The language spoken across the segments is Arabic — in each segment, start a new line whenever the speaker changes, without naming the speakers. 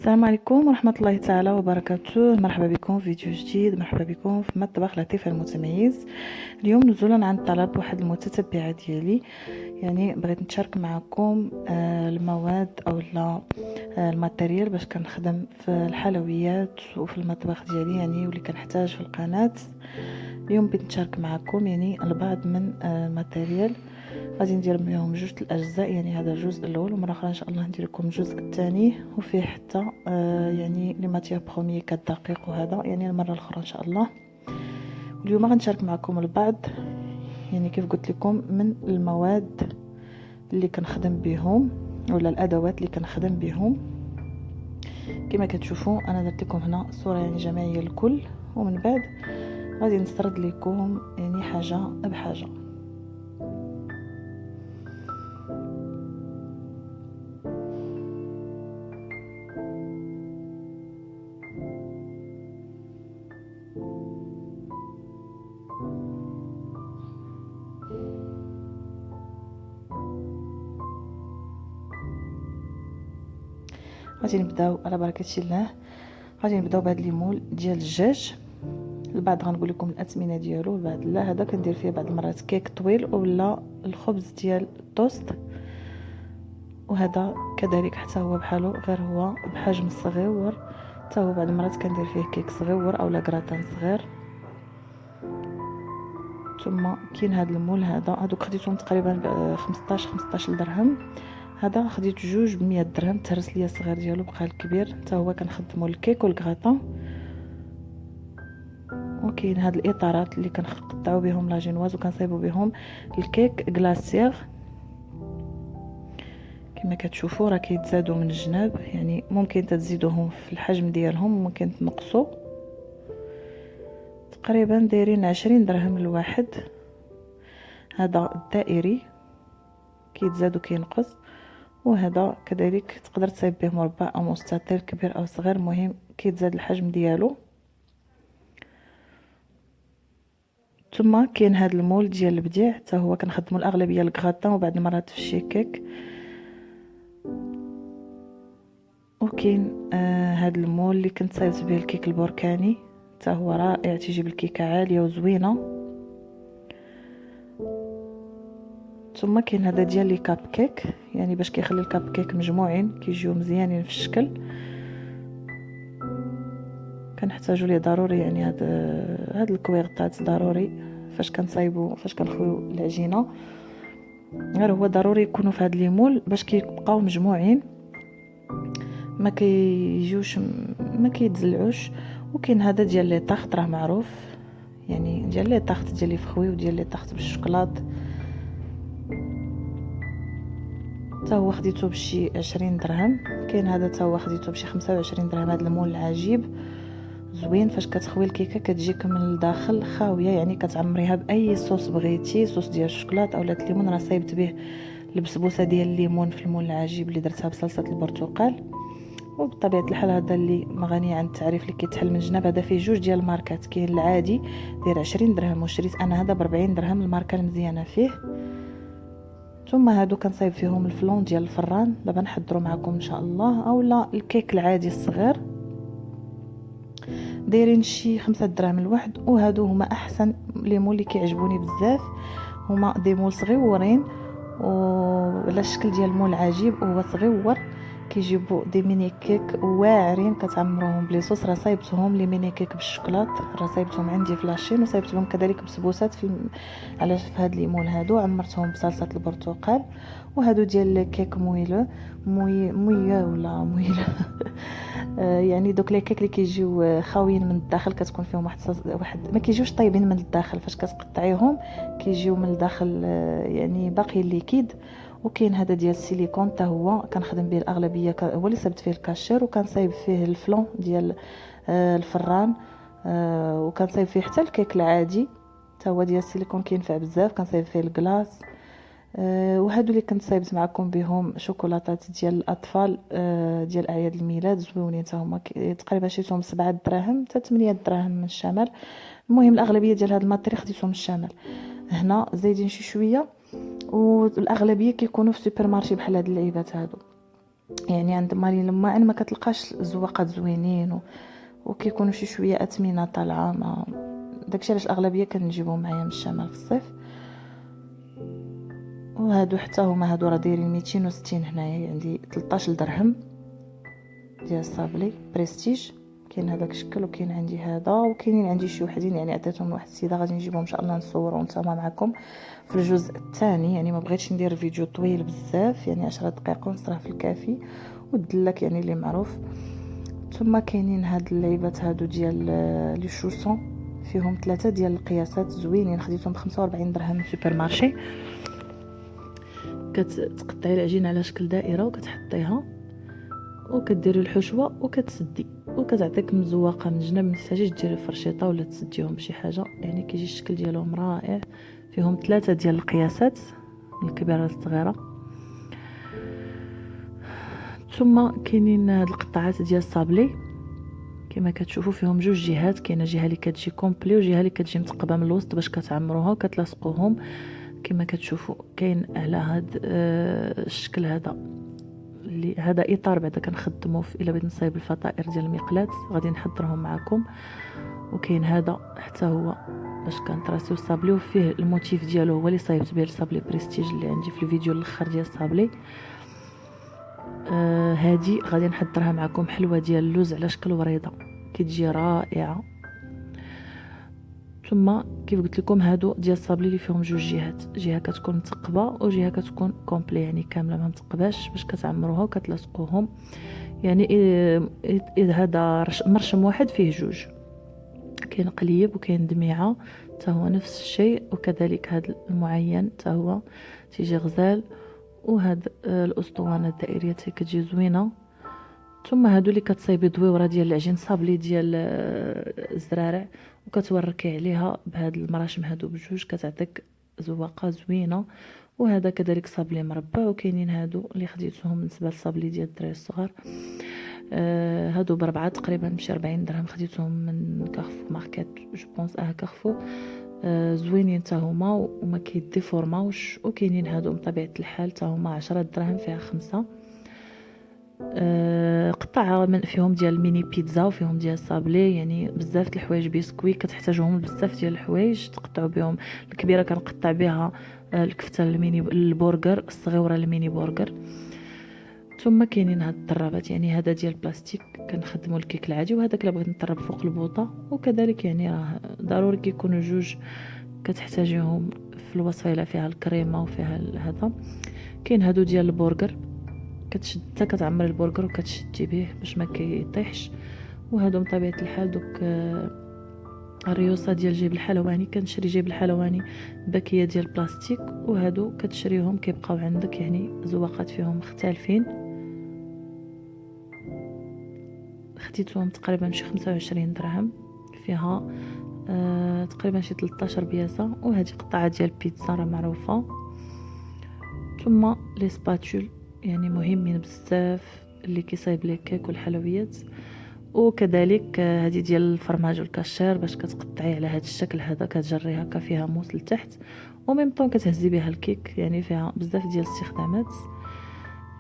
السلام عليكم ورحمة الله تعالى وبركاته. مرحبا بكم في فيديو جديد، مرحبا بكم في مطبخ لطيف المتميز. اليوم نزولا عن طلب واحد المتتبعة ديالي، يعني بغيت نشارك معكم المواد او الماتيريال باش كنخدم في الحلويات وفي المطبخ ديالي، يعني واللي كنحتاج في القناة. اليوم بغيت نشارك معكم يعني البعض من الماتيريال. غادي ندير بهم جوج الاجزاء، يعني هذا الجزء الاول ومره اخرى ان شاء الله ندير لكم الجزء الثاني، وفيه حتى يعني لي ماتيير بروميي كالدقيق وهذا يعني المره الاخرى ان شاء الله. اليوم غنشارك معكم البعض، يعني كيف قلت لكم، من المواد اللي كنخدم بهم ولا الادوات اللي كنخدم بهم. كما كتشوفوا انا درت لكم هنا صوره يعني جماعيه الكل، ومن بعد غادي نسترد لكم يعني حاجه بحاجه. غادي نبداو على بركه الله. غادي نبداو بهذا ليمول ديال الدجاج. البعض غنقول لكم الاثمنه ديالو، البعض لا. هذا كندير فيه بعض المرات كيك طويل ولا الخبز ديال التوست، وهذا كذلك حتى هو بحالو، غير هو بحجم صغيور. حتى هو بعض المرات كندير فيه كيك صغيور اولا كراتان صغير. ثم كاين هذا المول هذوك خديتهم تقريبا ب 15 درهم. هذا خديت جوج ب 100 درهم، تهرس ليا الصغير ديالو بقى الكبير. حتى هو كنخدموا الكيك والكراتان. وكاين هاد الاطارات اللي كنقطعوا بهم لاجينواز وكنصايبوا بهم الكيك غلاسيغ. كما كتشوفوا راه كيتزادوا من الجناب، يعني ممكن تزيدوهم في الحجم ديالهم وممكن تنقصوا. تقريبا دايرين 20 درهم الواحد. هذا الدائري كيتزاد وكينقص، وهذا كذلك تقدر تصايب به مربع او مستطيل كبير او صغير، مهم كيتزاد الحجم ديالو. ثم كاين هذا المول ديال البديع، حتى هو كنخدموا الاغلبيه الكغاتان وبعض المرات في الشي كيك. وكاين هذا المول اللي كنت صايبت به الكيك البركاني، حتى هو رائع، تيجيب الكيكه عاليه وزوينه. ثم كاين هذا ديال لي كاب كيك، يعني باش كيخلي الكاب كيك مجموعين كيجيو مزيانين في الشكل. كنحتاجوا ليه ضروري، يعني هاد الكويغطات ضروري فاش كنصايبوا فاش كنخويو العجينه. غير هو ضروري يكونوا في هاد ليمول باش كيبقاو مجموعين، ما كيجيوش ما كيتزلعوش. وكاين هذا ديال لي طاخط راه معروف، يعني ديال لي طاخط ديال لي فخوي وديال لي طاخط بالشوكولات. حتى هو خديته بشي 20 درهم. كاين هذا حتى هو خديته بشي 25 درهم. هذا المول العجيب زوين، فاش كتخوي الكيكه كتجيك من الداخل خاويه، يعني كتعمريها باي صوص بغيتي، صوص ديال الشوكولات اولا الليمون. راه صايبت به البسبوسه ديال الليمون في المول العجيب اللي درتها بصلصه البرتقال. وبطبيعه الحال هذا اللي مغني عن التعريف اللي كيتحل من جناب. هذا فيه جوج ديال الماركات، كاين العادي داير 20 درهم وشريت انا هذا ب 40 درهم، الماركه المزيانه فيه. ثم هادو كنصايب فيهم الفلون ديال الفران، دابا نحضروا معكم ان شاء الله. اولا الكيك العادي الصغير دايرين شي 5 دراهم الواحد، وهادو هما احسن لي مول اللي كيعجبوني بزاف. هما دي مول صغيورين وعلى الشكل ديال مول عجيب، وهو صغيور. كيجيبوا دي ميني كيك واعرين كتعمروهم بلي صوص. راه صايبتهم لي ميني كيك بالشوكولات، راه صايبتهم عندي في لاشين، وصايبتهم كذلك بسبوسات على في هاد لي مول هادو عمرتهم بصلصه البرتقال. وهادو ديال كيك مويله ولا مويله يعني دوك لي كيك اللي كيجيو خاويين من الداخل، كتكون فيهم واحد ما كيجيوش طيبين من الداخل، فاش كتقطعيهم كيجيو من الداخل يعني باقي الليكيد. وكاين هذا ديال السيليكون، حتى هو كنخدم به الاغلبيه، هو اللي صبت فيه الكاشير، وكنصايب فيه الفلون ديال الفران. وكنصايب فيه حتى الكيك العادي، حتى هو ديال السيليكون كينفع بزاف. كنصايب فيه الكلاص. وهادو اللي كنت صايبت معكم بهم شوكولاتات ديال الاطفال ديال اعياد الميلاد، زويونين حتى هما. تقريبا شريتهم 7 دراهم حتى 8 دراهم من الشمال. المهم الاغلبيه ديال هاد الماتري خديتهم من الشمال. هنا زايدين شي شويه، والاغلبيه كيكونوا في سوبر مارشي بحال هاد اللعيبات هادو. يعني عند مالين الماعن ما كتلقاش زواقات زوينين وكيكونوا شي شويه اثمنه طالعه، ما داكشي علاش الاغلبيه كنجيبهم معايا من الشمال في الصيف. وهادو حتى هما هادو راه دايرين 260 هنايا، عندي 13 درهم ديال الصابلي بريستيج. كاين هذاك الشكل وكاين عندي هذا، وكاينين عندي شي وحدين يعني عطيتهم لواحد السيده غادي نجيبهم ان شاء الله نصورهم نتوما معكم في الجزء الثاني. يعني ما بغيتش ندير فيديو طويل بزاف، يعني 10 دقائق ونص راه في الكافي، والدلاك يعني اللي معروف. ثم كاينين هاد اللعيبات هادو ديال لي شوسون، فيهم 3 ديال القياسات زوينين، خديتهم ب 45 درهم من سوبر مارشي. كتقطعي العجينه على شكل دائره وكتحطيها وكديري الحشوه وكتسدي، وكتعطيك مزوقه من الجناب. ما تحتاجيش ديري فرشيطه ولا تسديهم بشي حاجه، يعني كيجي الشكل ديالهم رائع. فيهم 3 ديال القياسات من الكبيره للصغيره. ثم كاينين هاد القطعات ديال الصابلي كما كتشوفوا، فيهم جوج جهات، كاينه جهه اللي كتجي كومبلي وجهه اللي كتجي متقبه من الوسط باش كتعمروها وكتلاصقوهم كما كتشوفوا. كاين على هاد الشكل هذا اللي هذا اطار بعدا كنخدموه الا بغيت نصايب الفطائر ديال المقلات غادي نحضرهم معكم. وكاين هذا حتى هو باش كنطراسيو الصابلي، وفيه الموتيف ديالو هو اللي صايبت به الصابلي بريستيج اللي عندي في الفيديو الاخر ديال الصابلي. هادي غادي نحضرها معكم، حلوه ديال اللوز على شكل وريضه كتجي رائعه. ثم كيف قلت لكم هادو ديال الصابلي اللي فيهم جوج جهات، جهه كتكون متقبه وجهه كتكون كومبلي يعني كامله ما متقباش، باش كتعمروها وكتلصقوهم. يعني اذا هذا مرشم واحد فيه جوج. كاين قليب وكاين دميعه حتى هو نفس الشيء، وكذلك هذا المعين حتى هو تيجي غزال. وهاد الاسطوانه الدائريه كتجي زوينه. ثم هادو اللي كتصايبي دويوره ديال العجين صابلي ديال الزرارع وكتوركي عليها بهاد المراشم هادو بجوج، كتعطيك زواقه زوينه. وهذا كذلك صابلي مربع. وكاينين هادو اللي خديتهم بالنسبه للصابلي ديال الدراري الصغار، هادو بربعه تقريبا بشي 40 درهم، خديتهم من كارفو ماركات جو بونس كارفو. زوينين حتى هما وما كيديفورماوش. وكاينين هادو بطبيعه الحال حتى هما 10 دراهم فيها 5 قطع من فيهم ديال الميني بيتزا وفيهم ديال الصابلي، يعني بزاف د الحوايج بسكوي كتحتاجوهم بزاف ديال الحوايج تقطعوا بهم. الكبيره كنقطع بها الكفته الميني البرجر، الصغيره الميني برجر. ثم كاينين هاد الطرابات، يعني هذا ديال البلاستيك كنخدموا الكيك العادي، وهذاك الا بغيت نطرب فوق البوطه. وكذلك يعني راه ضروري كيكونوا جوج كتحتاجيهم في الوصفه الا فيها الكريمه وفيها هذا. كاين هادو ديال البرجر كتشد حتى كتعمر البرجر وكتشدي به باش ما كيطيحش. وهادو بطبيعه الحال دوك الريوسه ديال جيب الحلواني، كنشري جيب الحلواني باكيه ديال البلاستيك، وهادو كتشريهم كيبقاو عندك يعني زواقات فيهم مختلفين. خديتهم تقريبا شي 25 درهم، فيها تقريبا شي 13 بياسه. وهذه قطعه ديال البيتزا راه معروفه. ثم لي سباتول يعني مهمين بزاف اللي كيصايب لي كيك والحلويات. وكذلك هذه ديال الفرماج والكاشير باش كتقطعي على هذا الشكل هذا، كتجري هكا فيها موس لتحت وميم طون كتهزي بها الكيك، يعني فيها بزاف ديال الاستخدامات.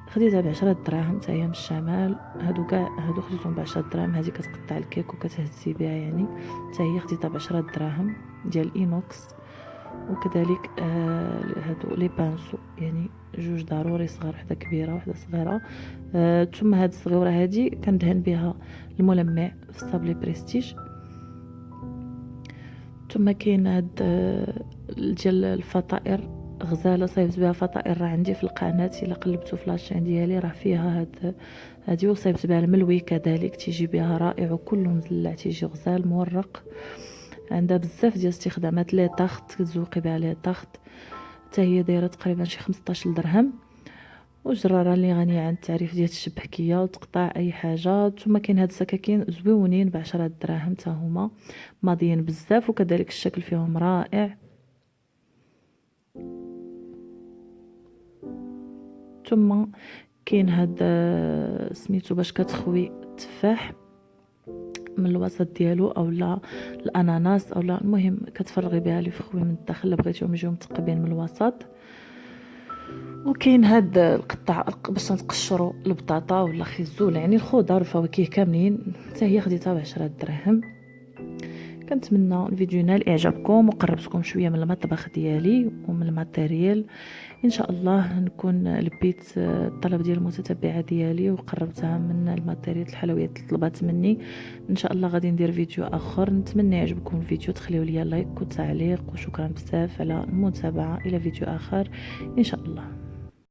خديتها ب10 دراهم حتى هي من الشمال. هادو كاع هادو خديتهم ب10 دراهم. هذه كتقطع الكيك وكتهزي بها يعني حتى هي خديتها ب10 دراهم ديال الاينوكس. وكذلك هادو لي بانسو يعني جوج ضروري، صغار وحده كبيره وحده صغيره. ثم هاد الصغيره هادي كندهن بها الملمع في الصابلي بريستيج. ثم كاين هاد ديال الفطائر غزاله صايبت بها فطائر راه عندي في القناه، الا قلبتوا في لاشين ديالي راه فيها هادي وصايبت بها الملوي كذلك تيجي بها رائع وكله مزلع تيجي غزال مورق. عندها بزاف ديال الاستخدامات. لي طاخت كتزوقي بها لي طاخت حتى هي دايره تقريبا شي 15 درهم. وجراره اللي غنيه عن التعريف ديال الشبكيه وتقطع اي حاجه. ثم كاين هاد السكاكين زويونين ب10 دراهم حتى هما ماضيين بزاف، وكذلك الشكل فيهم رائع. ثم كاين هاد سميتو باش كتخوي التفاح من الوسط ديالو اولا الاناناس اولا المهم كتفرغي بها لي فخوي من الداخل الا بغيتيهم يجيو متقبين من الوسط. وكاين هاد القطع باش نتقشروا البطاطا ولا خيزو، يعني الخضر والفواكه كاملين، حتى هي خديتها ب10 دراهم. كنتمنى الفيديو ينال اعجابكم وقربتكم شويه من المطبخ ديالي ومن الماتيريال. ان شاء الله نكون لبيت الطلب ديال المتتبعه ديالي وقربتها من الماتيريال الحلويات اللي طلبات مني. ان شاء الله غادي ندير فيديو اخر. نتمنى يعجبكم الفيديو، تخليو لي لايك وتعليق، وشكرا بزاف على المتابعه. الى فيديو اخر ان شاء الله.